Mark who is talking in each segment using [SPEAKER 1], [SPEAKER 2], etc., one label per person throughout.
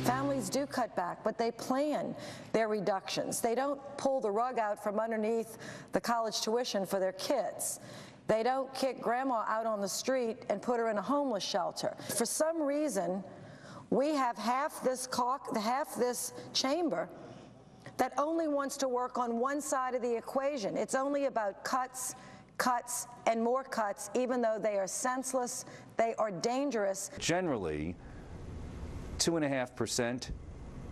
[SPEAKER 1] Families do cut back, but they plan their reductions. They don't pull the rug out from underneath the college tuition for their kids. They don't kick grandma out on the street and put her in a homeless shelter. For some reason, we have half this chamber that only wants to work on one side of the equation. It's only about cuts, cuts, and more cuts, even though they are senseless, they are dangerous.
[SPEAKER 2] Generally, 2.5%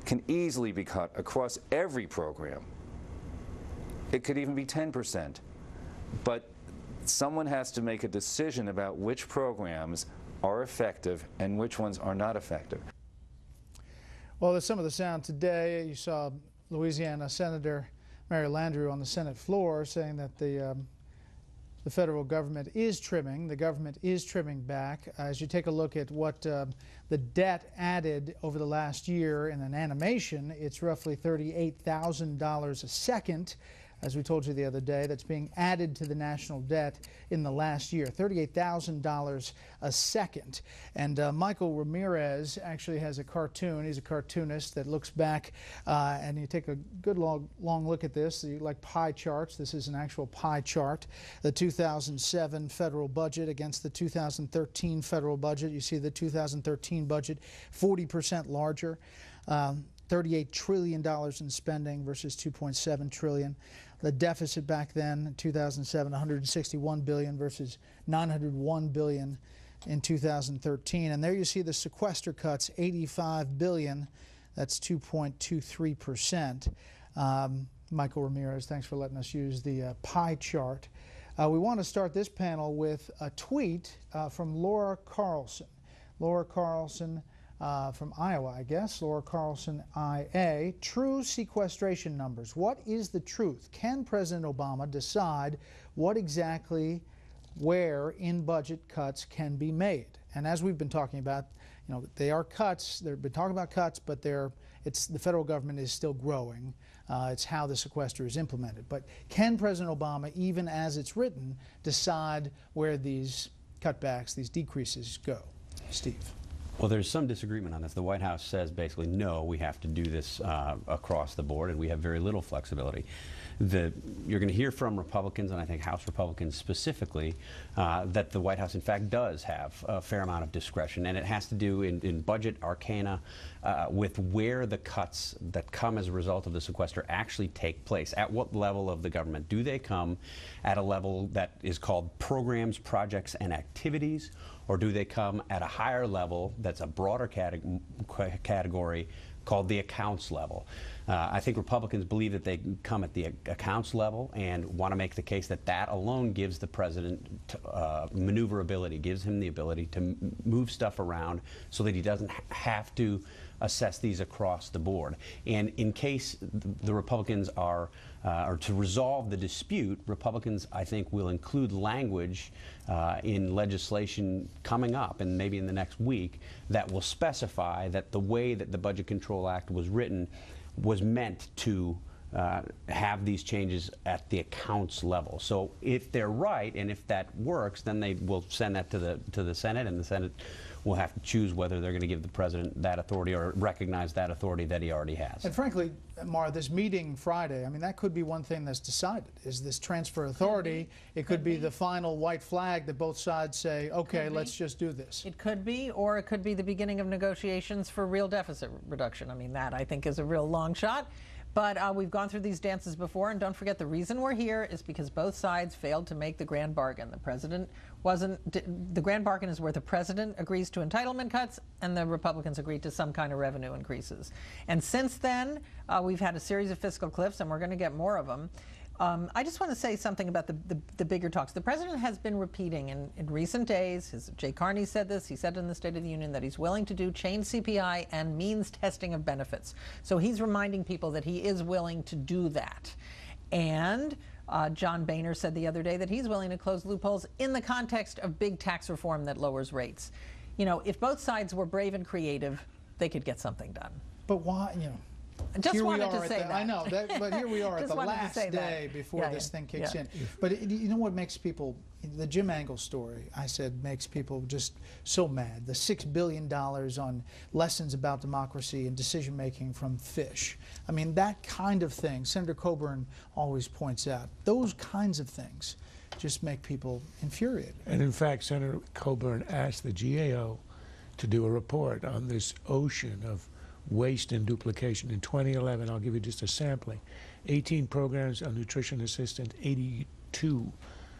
[SPEAKER 2] can easily be cut across every program. It could even be 10%. But someone has to make a decision about which programs are effective and which ones are not effective.
[SPEAKER 3] Well, there's some of the sound today. You saw Louisiana Senator Mary Landrieu on the Senate floor saying that the federal government is trimming. The government is trimming back. As you take a look at what the debt added over the last year in an animation, it's roughly $38,000 a second. As we told you the other day, that's being added to the national debt in the last year, $38,000 a second. And Michael Ramirez actually has a cartoon. He's a cartoonist that looks back, and you take a good long look at this. You like pie charts. This is an actual pie chart. The 2007 federal budget against the 2013 federal budget. You see the 2013 budget 40% larger. $38 trillion in spending versus $2.7 trillion. The deficit back then, in 2007, $161 billion versus $901 billion in 2013. And there you see the sequester cuts, $85 billion. That's 2.23%. Michael Ramirez, thanks for letting us use the pie chart. We want to start this panel with a tweet from Laura Carlson. Laura Carlson from Iowa, I guess. Laura Carlson, IA. True sequestration numbers. What is the truth? Can President Obama decide what exactly, where in budget cuts can be made? And as we've been talking about, you know, they are cuts. They've been talking about cuts, but the federal government is still growing. It's how the sequester is implemented. But can President Obama, even as it's written, decide where these cutbacks, these decreases go? Steve.
[SPEAKER 4] Well, there's some disagreement on this. The White House says basically, no, we have to do this across the board, and we have very little flexibility. You're going to hear from Republicans, and I think House Republicans specifically, that the White House, in fact, does have a fair amount of discretion, and it has to do in budget arcana with where the cuts that come as a result of the sequester actually take place. At what level of the government? Do they come at a level that is called programs, projects, and activities, or do they come at a higher level that's a broader category called the accounts level? I think Republicans believe that they come at the accounts level and want to make the case that that alone gives the president maneuverability, gives him the ability to move stuff around so that he doesn't have to assess these across the board. And in case the Republicans or to resolve the dispute, Republicans, I think, will include language in legislation coming up, and maybe in the next week, that will specify that the way that the Budget Control Act was written was meant to have these changes at the accounts level. So if they're right, and if that works, then they will send that to the Senate, and the Senate will have to choose whether they're going to give the president that authority or recognize that authority that he already has. And
[SPEAKER 3] frankly, Mara, this meeting Friday, I mean, that could be one thing that's decided, is this transfer authority. It could be the final white flag that both sides say, okay, let's just do this.
[SPEAKER 5] It could be, or it could be the beginning of negotiations for real deficit reduction. I mean, that I think is a real long shot. But we've gone through these dances before, and don't forget, the reason we're here is because both sides failed to make the grand bargain. The president the grand bargain is where the president agrees to entitlement cuts and the Republicans agreed to some kind of revenue increases. And since then, we've had a series of fiscal cliffs, and we're going to get more of them. I just want to say something about the bigger talks. The president has been repeating in recent days, Jay Carney said this, he said in the State of the Union that he's willing to do change CPI and means testing of benefits. So he's reminding people that he is willing to do that. And John Boehner said the other day that he's willing to close loopholes in the context of big tax reform that lowers rates. You know, if both sides were brave and creative, they could get something done.
[SPEAKER 3] But why, you know,
[SPEAKER 5] Just
[SPEAKER 3] here we
[SPEAKER 5] wanted
[SPEAKER 3] are
[SPEAKER 5] to
[SPEAKER 3] at
[SPEAKER 5] say
[SPEAKER 3] the,
[SPEAKER 5] that.
[SPEAKER 3] I know, but here we are at
[SPEAKER 5] Just
[SPEAKER 3] the
[SPEAKER 5] wanted to
[SPEAKER 3] last
[SPEAKER 5] say that.
[SPEAKER 3] day before
[SPEAKER 5] Yeah,
[SPEAKER 3] this
[SPEAKER 5] yeah,
[SPEAKER 3] thing kicks
[SPEAKER 5] yeah.
[SPEAKER 3] in. But you know what makes people, the Jim Angle story, I said, makes people just so mad. The $6 billion on lessons about democracy and decision making from fish. I mean, that kind of thing, Senator Coburn always points out, those kinds of things just make people infuriated.
[SPEAKER 6] And in fact, Senator Coburn asked the GAO to do a report on this ocean of waste and duplication. In 2011, I'll give you just a sampling, 18 programs on nutrition assistant, 82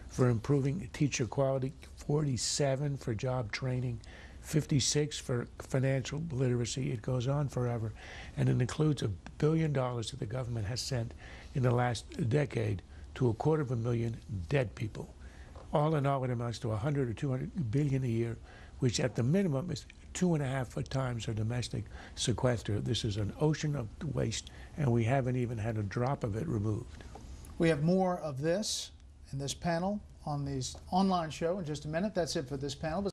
[SPEAKER 6] for improving teacher quality, 47 for job training, 56 for financial literacy. It goes on forever. And it includes $1 billion that the government has sent in the last decade to 250,000 dead people. All in all, it amounts to 100 or 200 billion a year, which at the minimum is 2.5 times our domestic sequester. This is an ocean of waste, and we haven't even had a drop of it removed.
[SPEAKER 3] We have more of this in this panel on the online show in just a minute. That's it for this panel.